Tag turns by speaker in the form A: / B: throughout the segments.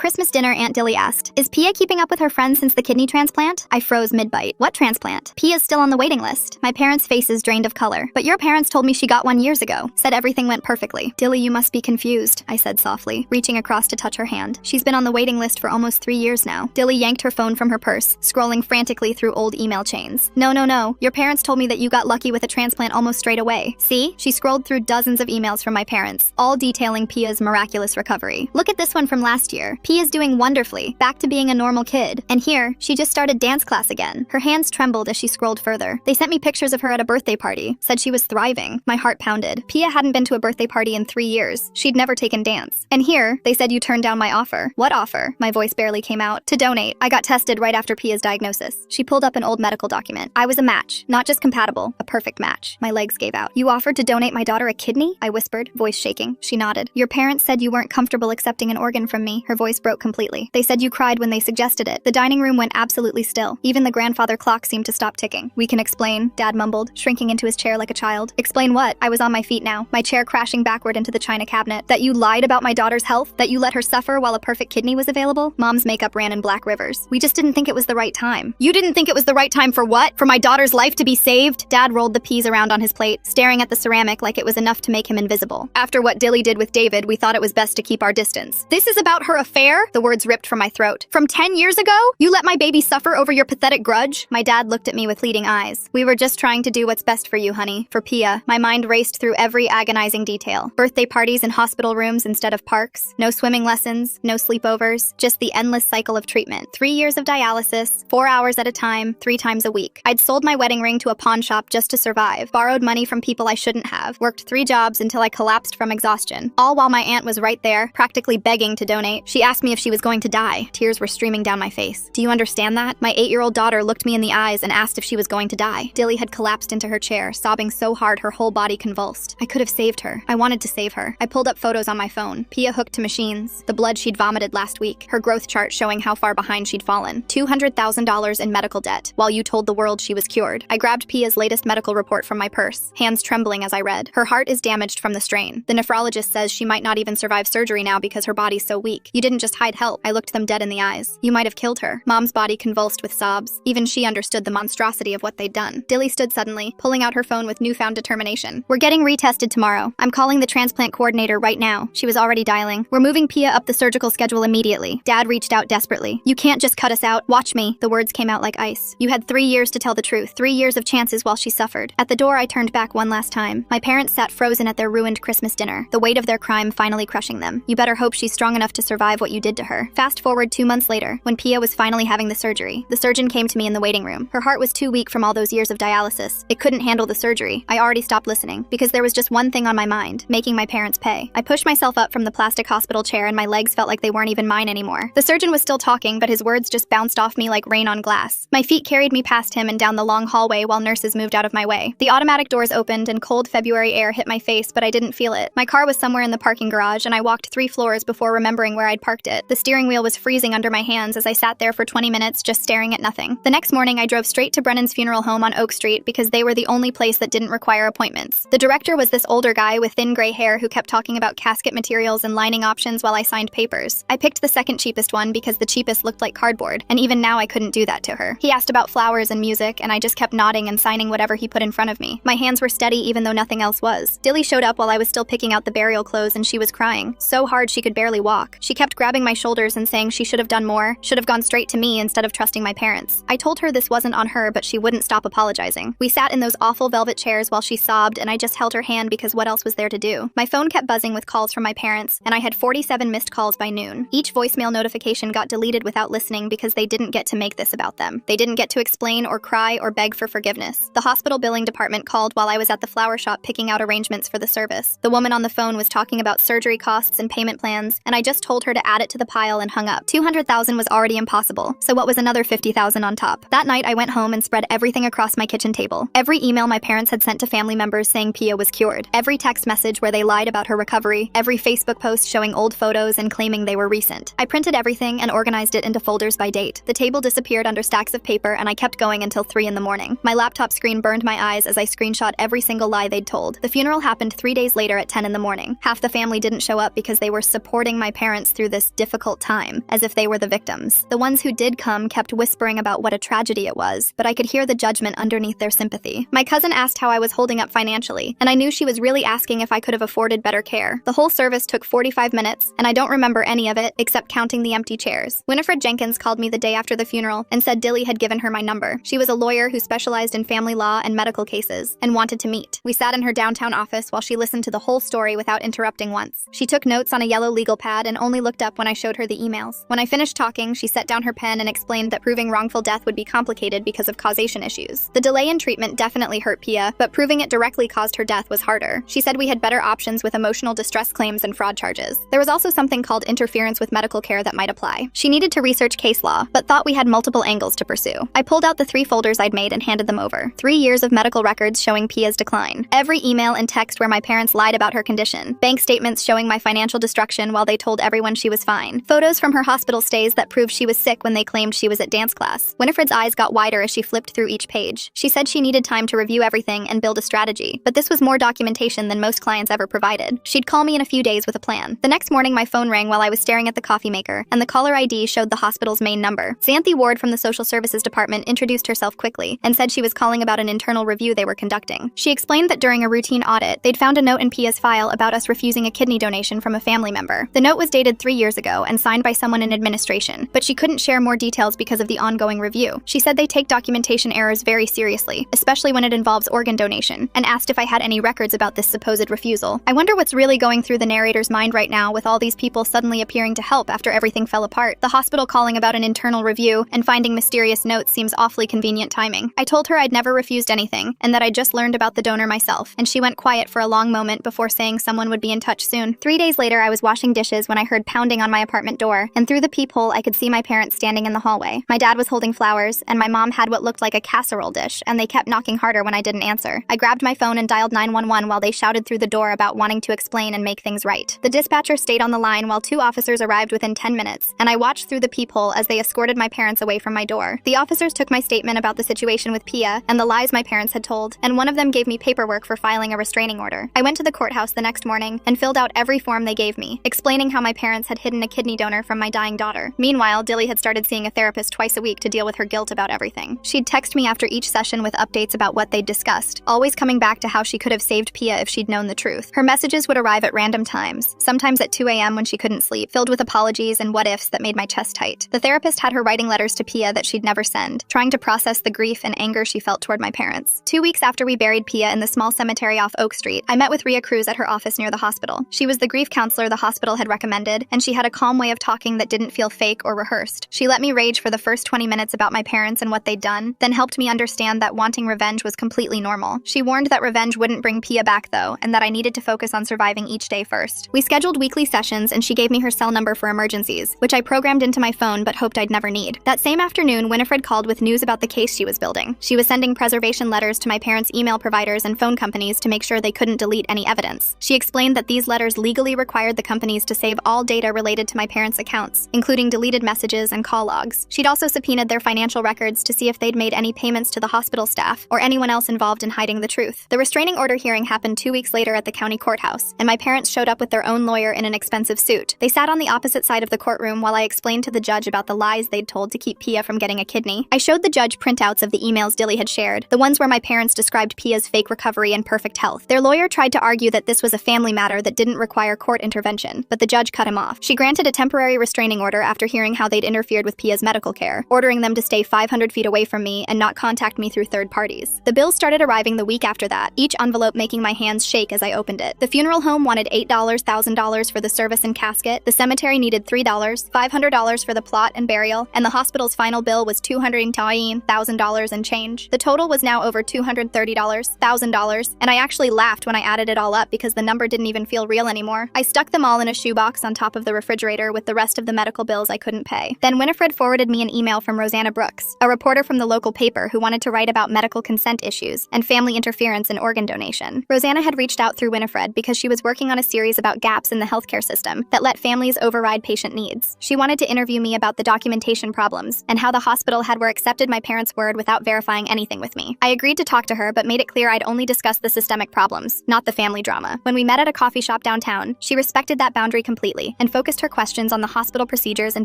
A: Christmas dinner, Aunt Dilly asked, "Is Pia keeping up with her friends since the kidney transplant?" I froze mid-bite. What transplant? Pia's still on the waiting list. My parents' faces drained of color. But your parents told me she got one years ago. Said everything went perfectly. Dilly, you must be confused, I said softly, reaching across to touch her hand. She's been on the waiting list for almost 3 years now. Dilly yanked her phone from her purse, scrolling frantically through old email chains. No. Your parents told me that you got lucky with a transplant almost straight away. See? She scrolled through dozens of emails from my parents, all detailing Pia's miraculous recovery. Look at this one from last year. Pia's doing wonderfully, back to being a normal kid. And here, she just started dance class again. Her hands trembled as she scrolled further. They sent me pictures of her at a birthday party, said she was thriving. My heart pounded. Pia hadn't been to a birthday party in 3 years. She'd never taken dance. And here, they said you turned down my offer. What offer? My voice barely came out. To donate. I got tested right after Pia's diagnosis. She pulled up an old medical document. I was a match, not just compatible, a perfect match. My legs gave out. You offered to donate my daughter a kidney? I whispered, voice shaking. She nodded. Your parents said you weren't comfortable accepting an organ from me. Her voice broke completely. They said you cried when they suggested it. The dining room went absolutely still. Even the grandfather clock seemed to stop ticking. We can explain, Dad mumbled, shrinking into his chair like a child. Explain what? I was on my feet now, my chair crashing backward into the china cabinet. That you lied about my daughter's health? That you let her suffer while a perfect kidney was available? Mom's makeup ran in black rivers. We just didn't think it was the right time. You didn't think it was the right time for what? For my daughter's life to be saved? Dad rolled the peas around on his plate, staring at the ceramic like it was enough to make him invisible. After what Dilly did with David, we thought it was best to keep our distance. This is about her affair? The words ripped from my throat. From 10 years ago? You let my baby suffer over your pathetic grudge? My dad looked at me with pleading eyes. We were just trying to do what's best for you, honey. For Pia. My mind raced through every agonizing detail. Birthday parties in hospital rooms instead of parks. No swimming lessons, no sleepovers, just the endless cycle of treatment. 3 years of dialysis, 4 hours at a time, 3 times a week. I'd sold my wedding ring to a pawn shop just to survive, borrowed money from people I shouldn't have, worked 3 jobs until I collapsed from exhaustion, all while my aunt was right there, practically begging to donate. She asked me if she was going to die. Tears were streaming down my face. Do you understand that? My 8-year-old daughter looked me in the eyes and asked if she was going to die. Dilly had collapsed into her chair, sobbing so hard her whole body convulsed. I could have saved her. I wanted to save her. I pulled up photos on my phone. Pia hooked to machines, the blood she'd vomited last week, her growth chart showing how far behind she'd fallen, $200,000 in medical debt, while you told the world she was cured. I grabbed Pia's latest medical report from my purse, hands trembling as I read. Her heart is damaged from the strain. The nephrologist says she might not even survive surgery now because her body's so weak. You didn't just hide help. I looked them dead in the eyes. You might have killed her. Mom's body convulsed with sobs. Even she understood the monstrosity of what they'd done. Dilly stood suddenly, pulling out her phone with newfound determination. We're getting retested tomorrow. I'm calling the transplant coordinator right now. She was already dialing. We're moving Pia up the surgical schedule immediately. Dad reached out desperately. You can't just cut us out. Watch me. The words came out like ice. You had 3 years to tell the truth. 3 years of chances while she suffered. At the door, I turned back one last time. My parents sat frozen at their ruined Christmas dinner, the weight of their crime finally crushing them. You better hope she's strong enough to survive what you did to her. Fast forward 2 months later, when Pia was finally having the surgery. The surgeon came to me in the waiting room. Her heart was too weak from all those years of dialysis. It couldn't handle the surgery. I already stopped listening, because there was just one thing on my mind, making my parents pay. I pushed myself up from the plastic hospital chair and my legs felt like they weren't even mine anymore. The surgeon was still talking, but his words just bounced off me like rain on glass. My feet carried me past him and down the long hallway while nurses moved out of my way. The automatic doors opened and cold February air hit my face, but I didn't feel it. My car was somewhere in the parking garage and I walked 3 floors before remembering where I'd parked it. The steering wheel was freezing under my hands as I sat there for 20 minutes just staring at nothing. The next morning, I drove straight to Brennan's funeral home on Oak Street because they were the only place that didn't require appointments. The director was this older guy with thin gray hair who kept talking about casket materials and lining options while I signed papers. I picked the second cheapest one because the cheapest looked like cardboard, and even now I couldn't do that to her. He asked about flowers and music, and I just kept nodding and signing whatever he put in front of me. My hands were steady even though nothing else was. Dilly showed up while I was still picking out the burial clothes and she was crying, so hard she could barely walk. She kept grabbing my shoulders and saying she should have done more, should have gone straight to me instead of trusting my parents. I told her this wasn't on her, but she wouldn't stop apologizing. We sat in those awful velvet chairs while she sobbed, and I just held her hand because what else was there to do? My phone kept buzzing with calls from my parents, and I had 47 missed calls by noon. Each voicemail notification got deleted without listening because they didn't get to make this about them. They didn't get to explain or cry or beg for forgiveness. The hospital billing department called while I was at the flower shop picking out arrangements for the service. The woman on the phone was talking about surgery costs and payment plans, and I just told her to add it to the pile and hung up. $200,000 was already impossible, so what was another $50,000 on top? That night, I went home and spread everything across my kitchen table. Every email my parents had sent to family members saying Pia was cured. Every text message where they lied about her recovery. Every Facebook post showing old photos and claiming they were recent. I printed everything and organized it into folders by date. The table disappeared under stacks of paper, and I kept going until 3 in the morning. My laptop screen burned my eyes as I screenshot every single lie they'd told. The funeral happened 3 days later at 10 in the morning. Half the family didn't show up because they were supporting my parents through this difficult time, as if they were the victims. The ones who did come kept whispering about what a tragedy it was, but I could hear the judgment underneath their sympathy. My cousin asked how I was holding up financially, and I knew she was really asking if I could have afforded better care. The whole service took 45 minutes, and I don't remember any of it except counting the empty chairs. Winifred Jenkins called me the day after the funeral and said Dilly had given her my number. She was a lawyer who specialized in family law and medical cases and wanted to meet. We sat in her downtown office while she listened to the whole story without interrupting once. She took notes on a yellow legal pad and only looked up when I showed her the emails. When I finished talking, she set down her pen and explained that proving wrongful death would be complicated because of causation issues. The delay in treatment definitely hurt Pia, but proving it directly caused her death was harder. She said we had better options with emotional distress claims and fraud charges. There was also something called interference with medical care that might apply. She needed to research case law, but thought we had multiple angles to pursue. I pulled out the 3 folders I'd made and handed them over. 3 years of medical records showing Pia's decline. Every email and text where my parents lied about her condition. Bank statements showing my financial destruction while they told everyone she was fine. Photos from her hospital stays that proved she was sick when they claimed she was at dance class. Winifred's eyes got wider as she flipped through each page. She said she needed time to review everything and build a strategy, but this was more documentation than most clients ever provided. She'd call me in a few days with a plan. The next morning, my phone rang while I was staring at the coffee maker, and the caller ID showed the hospital's main number. Xanthi Ward from the Social Services Department introduced herself quickly and said she was calling about an internal review they were conducting. She explained that during a routine audit, they'd found a note in Pia's file about us refusing a kidney donation from a family member. The note was dated 3 years ago and signed by someone in administration, but she couldn't share more details because of the ongoing review. She said they take documentation errors very seriously, especially when it involves organ donation, and asked if I had any records about this supposed refusal. I wonder what's really going through the narrator's mind right now with all these people suddenly appearing to help after everything fell apart. The hospital calling about an internal review and finding mysterious notes seems awfully convenient timing. I told her I'd never refused anything, and that I just learned about the donor myself, and she went quiet for a long moment before saying someone would be in touch soon. 3 days later, I was washing dishes when I heard pounding on my apartment door, and through the peephole, I could see my parents standing in the hallway. My dad was holding flowers, and my mom had what looked like a casserole dish, and they kept knocking harder when I didn't answer. I grabbed my phone and dialed 911 while they shouted through the door about wanting to explain and make things right. The dispatcher stayed on the line while 2 officers arrived within 10 minutes, and I watched through the peephole as they escorted my parents away from my door. The officers took my statement about the situation with Pia and the lies my parents had told, and one of them gave me paperwork for filing a restraining order. I went to the courthouse the next morning and filled out every form they gave me, explaining how my parents had hidden a kidney donor from my dying daughter. Meanwhile, Dilly had started seeing a therapist twice a week to deal with her guilt about everything. She'd text me after each session with updates about what they'd discussed, always coming back to how she could have saved Pia if she'd known the truth. Her messages would arrive at random times, sometimes at 2 a.m. when she couldn't sleep, filled with apologies and what-ifs that made my chest tight. The therapist had her writing letters to Pia that she'd never send, trying to process the grief and anger she felt toward my parents. 2 weeks after we buried Pia in the small cemetery off Oak Street, I met with Rhea Cruz at her office near the hospital. She was the grief counselor the hospital had recommended, and she had a calm way of talking that didn't feel fake or rehearsed. She let me rage for the first 20 minutes about my parents and what they'd done, then helped me understand that wanting revenge was completely normal. She warned that revenge wouldn't bring Pia back though, and that I needed to focus on surviving each day first. We scheduled weekly sessions, and she gave me her cell number for emergencies, which I programmed into my phone but hoped I'd never need. That same afternoon, Winifred called with news about the case she was building. She was sending preservation letters to my parents' email providers and phone companies to make sure they couldn't delete any evidence. She explained that these letters legally required the companies to save all data related to my parents' accounts, including deleted messages and call logs. She'd also subpoenaed their financial records to see if they'd made any payments to the hospital staff or anyone else involved in hiding the truth. The restraining order hearing happened 2 weeks later at the county courthouse, and my parents showed up with their own lawyer in an expensive suit. They sat on the opposite side of the courtroom while I explained to the judge about the lies they'd told to keep Pia from getting a kidney. I showed the judge printouts of the emails Dilly had shared, the ones where my parents described Pia's fake recovery and perfect health. Their lawyer tried to argue that this was a family matter that didn't require court intervention, but the judge cut him off. She granted a temporary restraining order after hearing how they'd interfered with Pia's medical care, ordering them to stay 500 feet away from me and not contact me through third parties. The bills started arriving the week after that, each envelope making my hands shake as I opened it. The funeral home wanted $8,000 for the service and casket, the cemetery needed $3, $500 for the plot and burial, and the hospital's final bill was $210,000 and change. The total was now over $230,000, and I actually laughed when I added it all up because the number didn't even feel real anymore. I stuck them all in a shoebox on top of the refrigerator with the rest of the medical bills I couldn't pay. Then Winifred forwarded me an email from Rosanna Brooks, a reporter from the local paper who wanted to write about medical consent issues and family interference in organ donation. Rosanna had reached out through Winifred because she was working on a series about gaps in the healthcare system that let families override patient needs. She wanted to interview me about the documentation problems and how the hospital had accepted my parents' word without verifying anything with me. I agreed to talk to her, but made it clear I'd only discuss the systemic problems, not the family drama. When we met at a coffee shop downtown, she respected that boundary completely and focused focused her questions on the hospital procedures and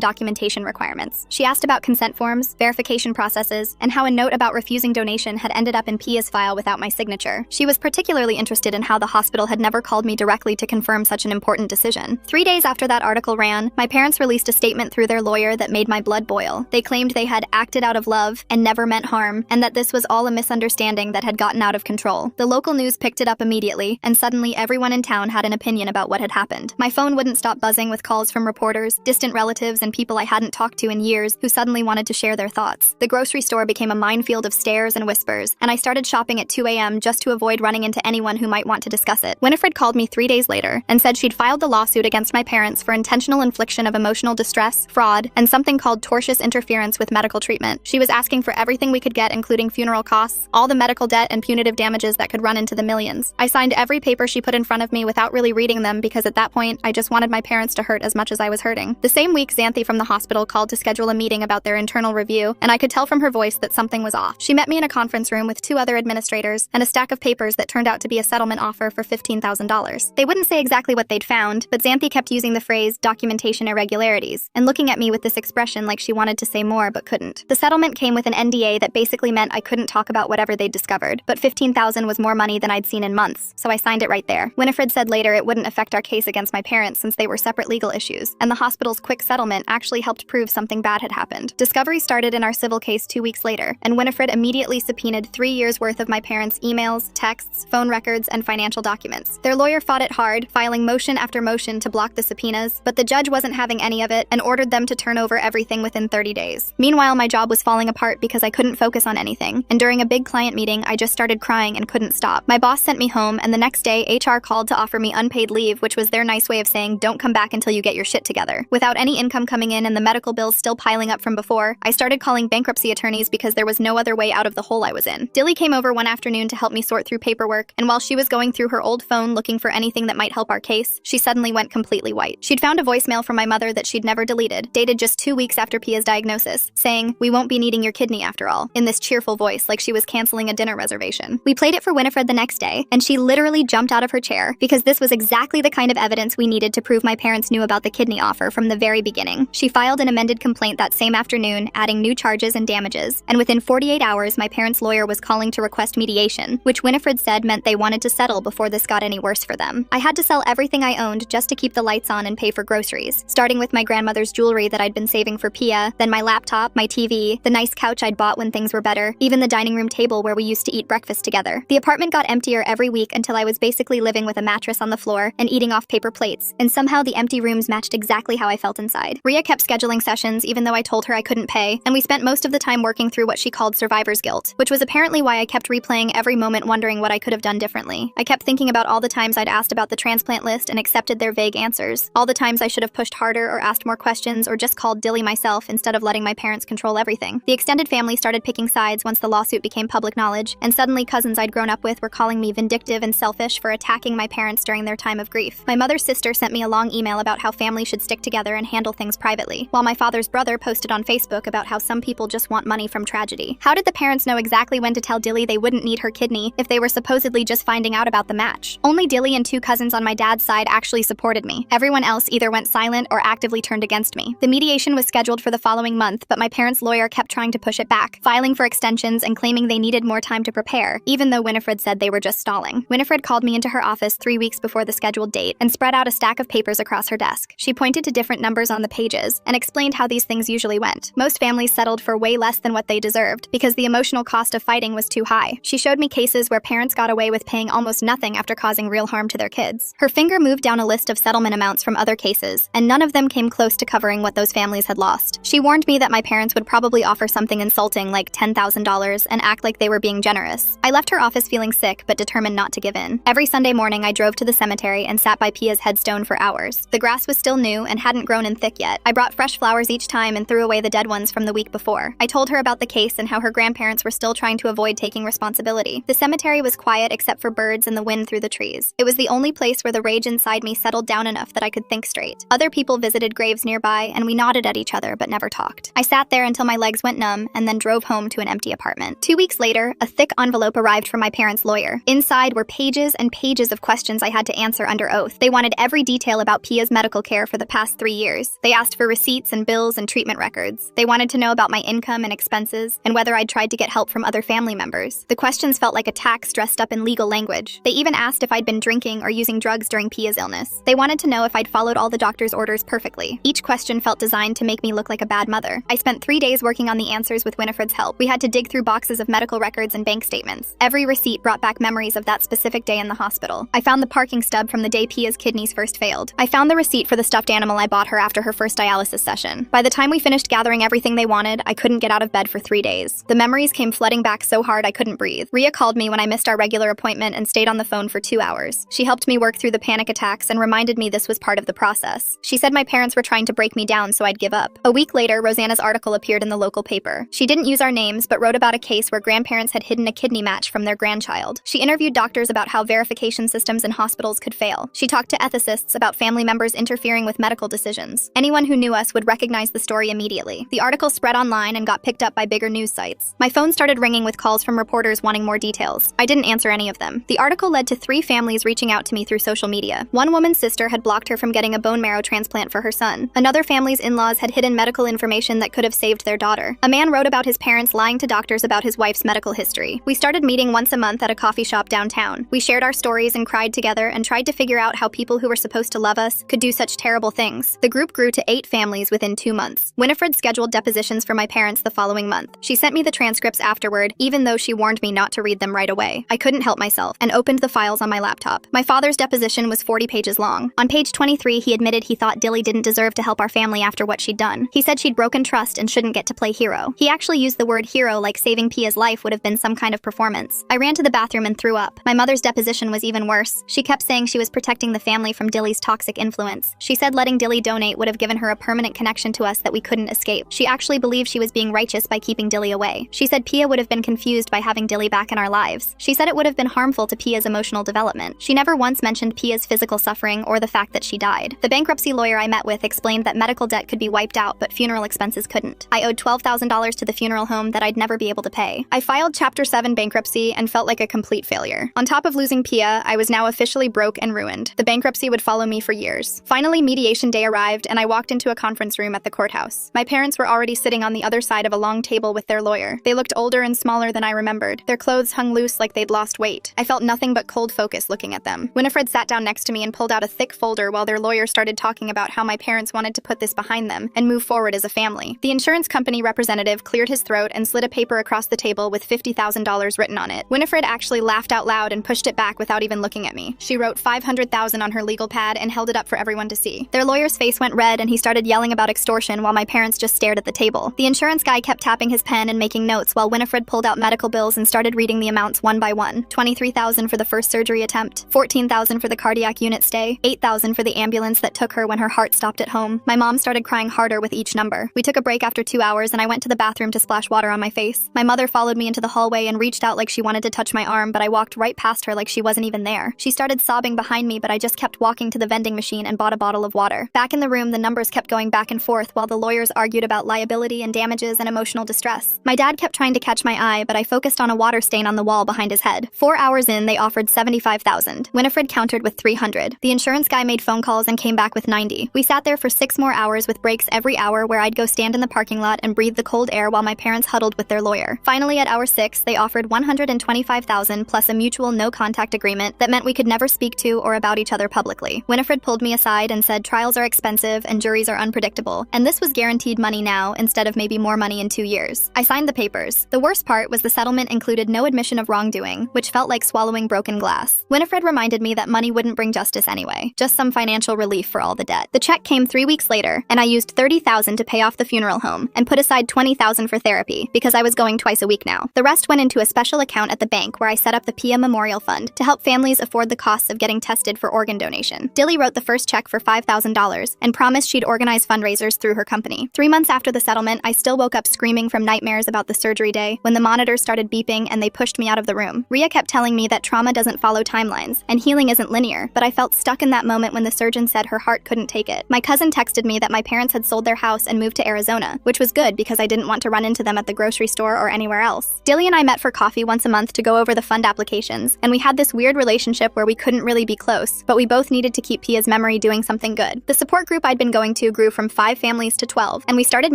A: documentation requirements. She asked about consent forms, verification processes, and how a note about refusing donation had ended up in Pia's file without my signature. She was particularly interested in how the hospital had never called me directly to confirm such an important decision. 3 days after that article ran, my parents released a statement through their lawyer that made my blood boil. They claimed they had acted out of love and never meant harm, and that this was all a misunderstanding that had gotten out of control. The local news picked it up immediately, and suddenly everyone in town had an opinion about what had happened. My phone wouldn't stop buzzing with calls from reporters, distant relatives, and people I hadn't talked to in years who suddenly wanted to share their thoughts. The grocery store became a minefield of stares and whispers, and I started shopping at 2 a.m. just to avoid running into anyone who might want to discuss it. Winifred called me 3 days later and said she'd filed the lawsuit against my parents for intentional infliction of emotional distress, fraud, and something called tortious interference with medical treatment. She was asking for everything we could get, including funeral costs, all the medical debt, and punitive damages that could run into the millions. I signed every paper she put in front of me without really reading them because at that point, I just wanted my parents to hurt as much as I was hurting. The same week, Xanthi from the hospital called to schedule a meeting about their internal review, and I could tell from her voice that something was off. She met me in a conference room with 2 other administrators and a stack of papers that turned out to be a settlement offer for $15,000. They wouldn't say exactly what they'd found, but Xanthi kept using the phrase documentation irregularities and looking at me with this expression like she wanted to say more but couldn't. The settlement came with an NDA that basically meant I couldn't talk about whatever they'd discovered, but $15,000 was more money than I'd seen in months, so I signed it right there. Winifred said later it wouldn't affect our case against my parents since they were separate legal issues, and the hospital's quick settlement actually helped prove something bad had happened. Discovery started in our civil case 2 weeks later, and Winifred immediately subpoenaed 3 years' worth of my parents' emails, texts, phone records, and financial documents. Their lawyer fought it hard, filing motion after motion to block the subpoenas, but the judge wasn't having any of it and ordered them to turn over everything within 30 days. Meanwhile, my job was falling apart because I couldn't focus on anything, and during a big client meeting, I just started crying and couldn't stop. My boss sent me home, and the next day, HR called to offer me unpaid leave, which was their nice way of saying, don't come back until you get your shit together. Without any income coming in and the medical bills still piling up from before, I started calling bankruptcy attorneys because there was no other way out of the hole I was in. Dilly came over one afternoon to help me sort through paperwork, and while she was going through her old phone looking for anything that might help our case, she suddenly went completely white. She'd found a voicemail from my mother that she'd never deleted, dated just 2 weeks after Pia's diagnosis, saying, "We won't be needing your kidney after all," in this cheerful voice like she was canceling a dinner reservation. We played it for Winifred the next day, and she literally jumped out of her chair because this was exactly the kind of evidence we needed to prove my parents knew about the kidney offer from the very beginning. She filed an amended complaint that same afternoon, adding new charges and damages, and within 48 hours, my parents' lawyer was calling to request mediation, which Winifred said meant they wanted to settle before this got any worse for them. I had to sell everything I owned just to keep the lights on and pay for groceries, starting with my grandmother's jewelry that I'd been saving for Pia, then my laptop, my TV, the nice couch I'd bought when things were better, even the dining room table where we used to eat breakfast together. The apartment got emptier every week until I was basically living with a mattress on the floor and eating off paper plates, and somehow the empty rooms matched exactly how I felt inside. Rhea kept scheduling sessions even though I told her I couldn't pay, and we spent most of the time working through what she called survivor's guilt, which was apparently why I kept replaying every moment wondering what I could have done differently. I kept thinking about all the times I'd asked about the transplant list and accepted their vague answers, all the times I should have pushed harder or asked more questions or just called Dilly myself instead of letting my parents control everything. The extended family started picking sides once the lawsuit became public knowledge, and suddenly cousins I'd grown up with were calling me vindictive and selfish for attacking my parents during their time of grief. My mother's sister sent me a long email about how family should stick together and handle things privately, while my father's brother posted on Facebook about how some people just want money from tragedy. How did the parents know exactly when to tell Dilly they wouldn't need her kidney if they were supposedly just finding out about the match? Only Dilly and 2 cousins on my dad's side actually supported me. Everyone else either went silent or actively turned against me. The mediation was scheduled for the following month, but my parents' lawyer kept trying to push it back, filing for extensions and claiming they needed more time to prepare, even though Winifred said they were just stalling. Winifred called me into her office 3 weeks before the scheduled date and spread out a stack of papers across her desk. She pointed to different numbers on the pages and explained how these things usually went. Most families settled for way less than what they deserved because the emotional cost of fighting was too high. She showed me cases where parents got away with paying almost nothing after causing real harm to their kids. Her finger moved down a list of settlement amounts from other cases, and none of them came close to covering what those families had lost. She warned me that my parents would probably offer something insulting like $10,000 and act like they were being generous. I left her office feeling sick but determined not to give in. Every Sunday morning, I drove to the cemetery and sat by Pia's headstone for hours. The grass was still new and hadn't grown in thick yet. I brought fresh flowers each time and threw away the dead ones from the week before. I told her about the case and how her grandparents were still trying to avoid taking responsibility. The cemetery was quiet except for birds and the wind through the trees. It was the only place where the rage inside me settled down enough that I could think straight. Other people visited graves nearby, and we nodded at each other but never talked. I sat there until my legs went numb and then drove home to an empty apartment. 2 weeks later, a thick envelope arrived from my parents' lawyer. Inside were pages and pages of questions I had to answer under oath. They wanted every detail about Pia's medical medical care for the past 3 years. They asked for receipts and bills and treatment records. They wanted to know about my income and expenses and whether I'd tried to get help from other family members. The questions felt like attacks dressed up in legal language. They even asked if I'd been drinking or using drugs during Pia's illness. They wanted to know if I'd followed all the doctor's orders perfectly. Each question felt designed to make me look like a bad mother. I spent 3 days working on the answers with Winifred's help. We had to dig through boxes of medical records and bank statements. Every receipt brought back memories of that specific day in the hospital. I found the parking stub from the day Pia's kidneys first failed. I found the receipt for the stuffed animal I bought her after her first dialysis session. By the time we finished gathering everything they wanted, I couldn't get out of bed for 3 days. The memories came flooding back so hard I couldn't breathe. Ria called me when I missed our regular appointment and stayed on the phone for 2 hours. She helped me work through the panic attacks and reminded me this was part of the process. She said my parents were trying to break me down so I'd give up. A week later, Rosanna's article appeared in the local paper. She didn't use our names, but wrote about a case where grandparents had hidden a kidney match from their grandchild. She interviewed doctors about how verification systems in hospitals could fail. She talked to ethicists about family members interfering with medical decisions. Anyone who knew us would recognize the story immediately. The article spread online and got picked up by bigger news sites. My phone started ringing with calls from reporters wanting more details. I didn't answer any of them. The article led to 3 families reaching out to me through social media. One woman's sister had blocked her from getting a bone marrow transplant for her son. Another family's in-laws had hidden medical information that could have saved their daughter. A man wrote about his parents lying to doctors about his wife's medical history. We started meeting once a month at a coffee shop downtown. We shared our stories and cried together and tried to figure out how people who were supposed to love us could do such terrible things. The group grew to 8 families within 2 months. Winifred scheduled depositions for my parents the following month. She sent me the transcripts afterward, even though she warned me not to read them right away. I couldn't help myself and opened the files on my laptop. My father's deposition was 40 pages long. On page 23, he admitted he thought Dilly didn't deserve to help our family after what she'd done. He said she'd broken trust and shouldn't get to play hero. He actually used the word hero like saving Pia's life would have been some kind of performance. I ran to the bathroom and threw up. My mother's deposition was even worse. She kept saying she was protecting the family from Dilly's toxic influence. She said letting Dilly donate would have given her a permanent connection to us that we couldn't escape. She actually believed she was being righteous by keeping Dilly away. She said Pia would have been confused by having Dilly back in our lives. She said it would have been harmful to Pia's emotional development. She never once mentioned Pia's physical suffering or the fact that she died. The bankruptcy lawyer I met with explained that medical debt could be wiped out, but funeral expenses couldn't. I owed $12,000 to the funeral home that I'd never be able to pay. I filed Chapter 7 bankruptcy and felt like a complete failure. On top of losing Pia, I was now officially broke and ruined. The bankruptcy would follow me for years. Finally, mediation day arrived, and I walked into a conference room at the courthouse. My parents were already sitting on the other side of a long table with their lawyer. They looked older and smaller than I remembered. Their clothes hung loose like they'd lost weight. I felt nothing but cold focus looking at them. Winifred sat down next to me and pulled out a thick folder while their lawyer started talking about how my parents wanted to put this behind them and move forward as a family. The insurance company representative cleared his throat and slid a paper across the table with $50,000 written on it. Winifred actually laughed out loud and pushed it back without even looking at me. She wrote $500,000 on her legal pad and held it up for everyone to see. Their lawyer's face went red and he started yelling about extortion while my parents just stared at the table. The insurance guy kept tapping his pen and making notes while Winifred pulled out medical bills and started reading the amounts one by one. $23,000 for the first surgery attempt, $14,000 for the cardiac unit stay, $8,000 for the ambulance that took her when her heart stopped at home. My mom started crying harder with each number. We took a break after 2 hours and I went to the bathroom to splash water on my face. My mother followed me into the hallway and reached out like she wanted to touch my arm, but I walked right past her like she wasn't even there. She started sobbing behind me, but I just kept walking to the vending machine and bought a bottle of water. Back in the room, the numbers kept going back and forth while the lawyers argued about liability and damages and emotional distress. My dad kept trying to catch my eye, but I focused on a water stain on the wall behind his head. 4 hours in, they offered $75,000. Winifred countered with $300. The insurance guy made phone calls and came back with $90. We sat there for 6 more hours with breaks every hour where I'd go stand in the parking lot and breathe the cold air while my parents huddled with their lawyer. Finally, at hour 6, they offered $125,000 plus a mutual no-contact agreement that meant we could never speak to or about each other publicly. Winifred pulled me aside and said trials are expensive and juries are unpredictable, and this was guaranteed money now instead of maybe more money in 2 years. I signed the papers. The worst part was the settlement included no admission of wrongdoing, which felt like swallowing broken glass. Winifred reminded me that money wouldn't bring justice anyway, just some financial relief for all the debt. The check came 3 weeks later, and I used $30,000 to pay off the funeral home and put aside $20,000 for therapy because I was going twice a week now. The rest went into a special account at the bank where I set up the Pia Memorial Fund to help families afford the costs of getting tested for organ donation. Dilly wrote the first check for $5,000 and promised she'd organize fundraisers through her company. 3 months after the settlement, I still woke up screaming from nightmares about the surgery day when the monitors started beeping and they pushed me out of the room. Ria kept telling me that trauma doesn't follow timelines and healing isn't linear, but I felt stuck in that moment when the surgeon said her heart couldn't take it. My cousin texted me that my parents had sold their house and moved to Arizona, which was good because I didn't want to run into them at the grocery store or anywhere else. Dilly and I met for coffee once a month to go over the fund applications, and we had this weird relationship where we couldn't really be close, but we both needed to keep Pia's memory doing something something good. The support group I'd been going to grew from 5 families to 12, and we started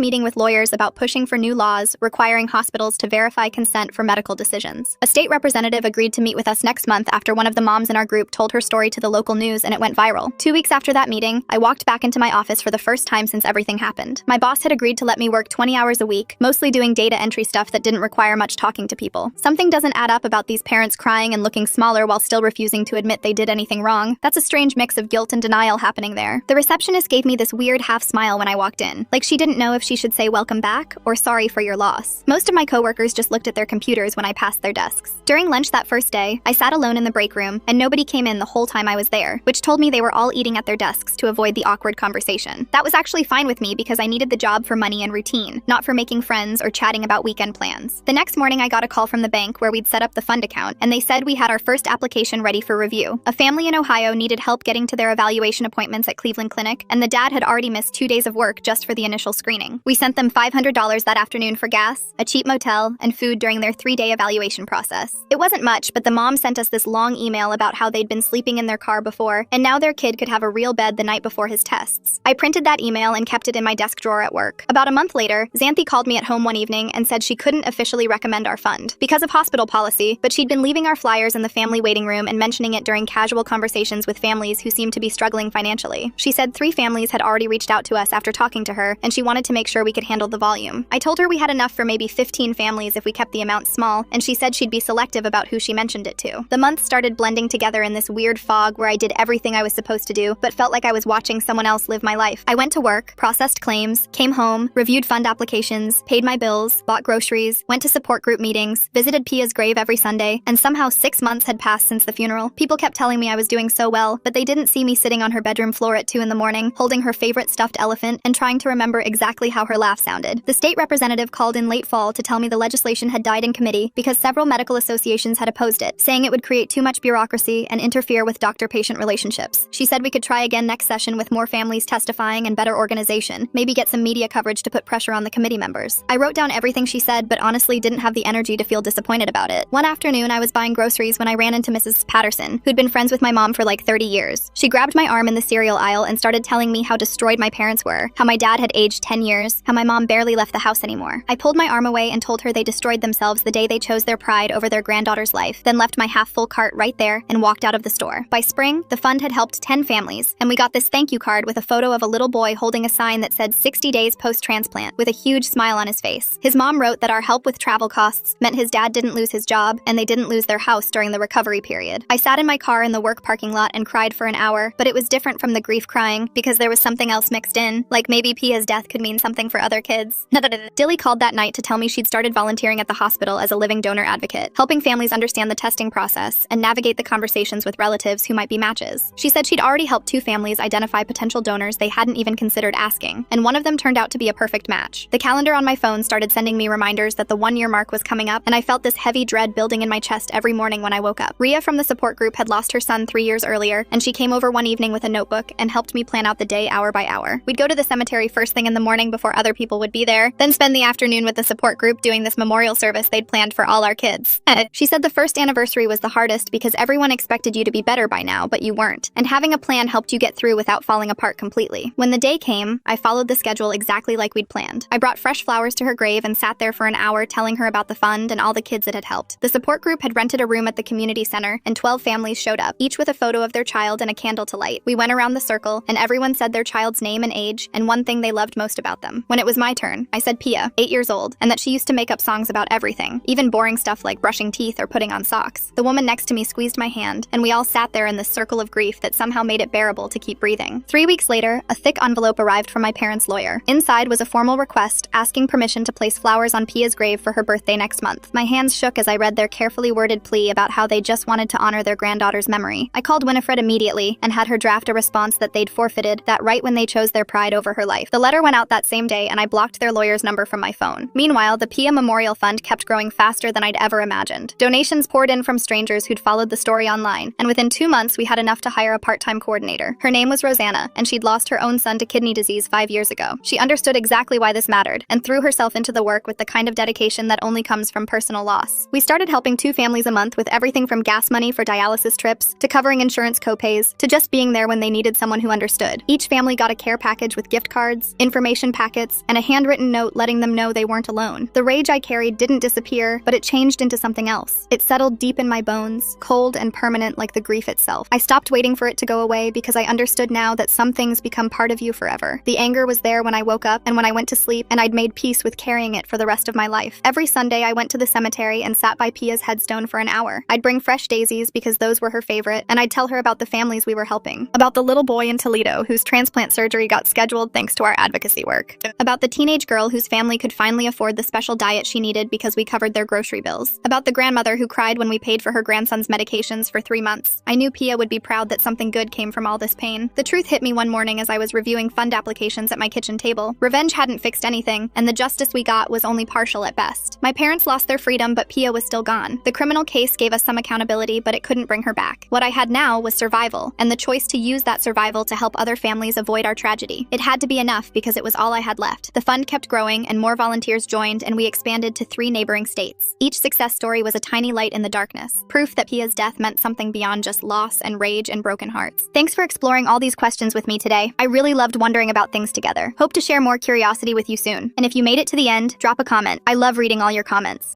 A: meeting with lawyers about pushing for new laws requiring hospitals to verify consent for medical decisions. A state representative agreed to meet with us next month after one of the moms in our group told her story to the local news and it went viral. 2 weeks after that meeting, I walked back into my office for the first time since everything happened. My boss had agreed to let me work 20 hours a week, mostly doing data entry stuff that didn't require much talking to people. Something doesn't add up about these parents crying and looking smaller while still refusing to admit they did anything wrong. That's a strange mix of guilt and denial happening there. The receptionist gave me this weird half smile when I walked in, like she didn't know if she should say welcome back or sorry for your loss. Most of my coworkers just looked at their computers when I passed their desks. During lunch that first day, I sat alone in the break room and nobody came in the whole time I was there, which told me they were all eating at their desks to avoid the awkward conversation. That was actually fine with me because I needed the job for money and routine, not for making friends or chatting about weekend plans. The next morning I got a call from the bank where we'd set up the fund account, and they said we had our first application ready for review. A family in Ohio needed help getting to their evaluation appointments at Cleveland Clinic, and the dad had already missed 2 days of work just for the initial screening. We sent them $500 that afternoon for gas, a cheap motel, and food during their 3-day evaluation process. It wasn't much, but the mom sent us this long email about how they'd been sleeping in their car before, and now their kid could have a real bed the night before his tests. I printed that email and kept it in my desk drawer at work. About a month later, Xanthi called me at home one evening and said she couldn't officially recommend our fund because of hospital policy, but she'd been leaving our flyers in the family waiting room and mentioning it during casual conversations with families who seemed to be struggling financially. She said 3 families had already reached out to us after talking to her, and she wanted to make sure we could handle the volume. I told her we had enough for maybe 15 families if we kept the amount small, and she said she'd be selective about who she mentioned it to. The months started blending together in this weird fog where I did everything I was supposed to do, but felt like I was watching someone else live my life. I went to work, processed claims, came home, reviewed fund applications, paid my bills, bought groceries, went to support group meetings, visited Pia's grave every Sunday, and somehow 6 months had passed since the funeral. People kept telling me I was doing so well, but they didn't see me sitting on her bedroom floor at 2 in the morning, holding her favorite stuffed elephant and trying to remember exactly how her laugh sounded. The state representative called in late fall to tell me the legislation had died in committee because several medical associations had opposed it, saying it would create too much bureaucracy and interfere with doctor-patient relationships. She said we could try again next session with more families testifying and better organization, maybe get some media coverage to put pressure on the committee members. I wrote down everything she said, but honestly didn't have the energy to feel disappointed about it. One afternoon, I was buying groceries when I ran into Mrs. Patterson, who'd been friends with my mom for like 30 years. She grabbed my arm in the cereal aisle and started telling me how destroyed my parents were, how my dad had aged 10 years, how my mom barely left the house anymore. I pulled my arm away and told her they destroyed themselves the day they chose their pride over their granddaughter's life, then left my half-full cart right there and walked out of the store. By spring, the fund had helped 10 families, and we got this thank you card with a photo of a little boy holding a sign that said 60 days post-transplant with a huge smile on his face. His mom wrote that our help with travel costs meant his dad didn't lose his job and they didn't lose their house during the recovery period. I sat in my car in the work parking lot and cried for an hour, but it was different from the grief crying because there was something else mixed in, like maybe Pia's death could mean something for other kids. Dilly called that night to tell me she'd started volunteering at the hospital as a living donor advocate, helping families understand the testing process and navigate the conversations with relatives who might be matches. She said she'd already helped 2 families identify potential donors they hadn't even considered asking, and one of them turned out to be a perfect match. The calendar on my phone started sending me reminders that the 1-year mark was coming up, and I felt this heavy dread building in my chest every morning when I woke up. Rhea from the support group had lost her son 3 years earlier, and she came over one evening with a notebook and helped me plan out the day hour by hour. We'd go to the cemetery first thing in the morning before other people would be there, then spend the afternoon with the support group doing this memorial service they'd planned for all our kids. She said the first anniversary was the hardest because everyone expected you to be better by now, but you weren't, and having a plan helped you get through without falling apart completely. When the day came, I followed the schedule exactly like we'd planned. I brought fresh flowers to her grave and sat there for an hour telling her about the fund and all the kids it had helped. The support group had rented a room at the community center, and 12 families showed up, each with a photo of their child and a candle to light. We went around the circle, and everyone said their child's name and age, and one thing they loved most about them. When it was my turn, I said Pia, 8 years old, and that she used to make up songs about everything, even boring stuff like brushing teeth or putting on socks. The woman next to me squeezed my hand, and we all sat there in this circle of grief that somehow made it bearable to keep breathing. 3 weeks later, a thick envelope arrived from my parents' lawyer. Inside was a formal request asking permission to place flowers on Pia's grave for her birthday next month. My hands shook as I read their carefully worded plea about how they just wanted to honor their granddaughter's memory. I called Winifred immediately and had her draft a response that they'd forfeited that right when they chose their pride over her life. The letter went out that same day, and I blocked their lawyer's number from my phone. Meanwhile, the Pia Memorial Fund kept growing faster than I'd ever imagined. Donations poured in from strangers who'd followed the story online, and within 2 months we had enough to hire a part-time coordinator. Her name was Rosanna, and she'd lost her own son to kidney disease 5 years ago. She understood exactly why this mattered, and threw herself into the work with the kind of dedication that only comes from personal loss. We started helping 2 families a month with everything from gas money for dialysis trips, to covering insurance copays, to just being there when they needed needed someone who understood. Each family got a care package with gift cards, information packets, and a handwritten note letting them know they weren't alone. The rage I carried didn't disappear, but it changed into something else. It settled deep in my bones, cold and permanent like the grief itself. I stopped waiting for it to go away because I understood now that some things become part of you forever. The anger was there when I woke up and when I went to sleep, and I'd made peace with carrying it for the rest of my life. Every Sunday, I went to the cemetery and sat by Pia's headstone for an hour. I'd bring fresh daisies because those were her favorite, and I'd tell her about the families we were helping. About the little boy in Toledo whose transplant surgery got scheduled thanks to our advocacy work. About the teenage girl whose family could finally afford the special diet she needed because we covered their grocery bills. About the grandmother who cried when we paid for her grandson's medications for 3 months. I knew Pia would be proud that something good came from all this pain. The truth hit me one morning as I was reviewing fund applications at my kitchen table. Revenge hadn't fixed anything, and the justice we got was only partial at best. My parents lost their freedom, but Pia was still gone. The criminal case gave us some accountability, but it couldn't bring her back. What I had now was survival, and the choice to use that survival to help other families avoid our tragedy. It had to be enough because it was all I had left. The fund kept growing, and more volunteers joined, and we expanded to 3 neighboring states. Each success story was a tiny light in the darkness, proof that Pia's death meant something beyond just loss and rage and broken hearts. Thanks for exploring all these questions with me today. I really loved wondering about things together. Hope to share more curiosity with you soon. And if you made it to the end, drop a comment. I love reading all your comments.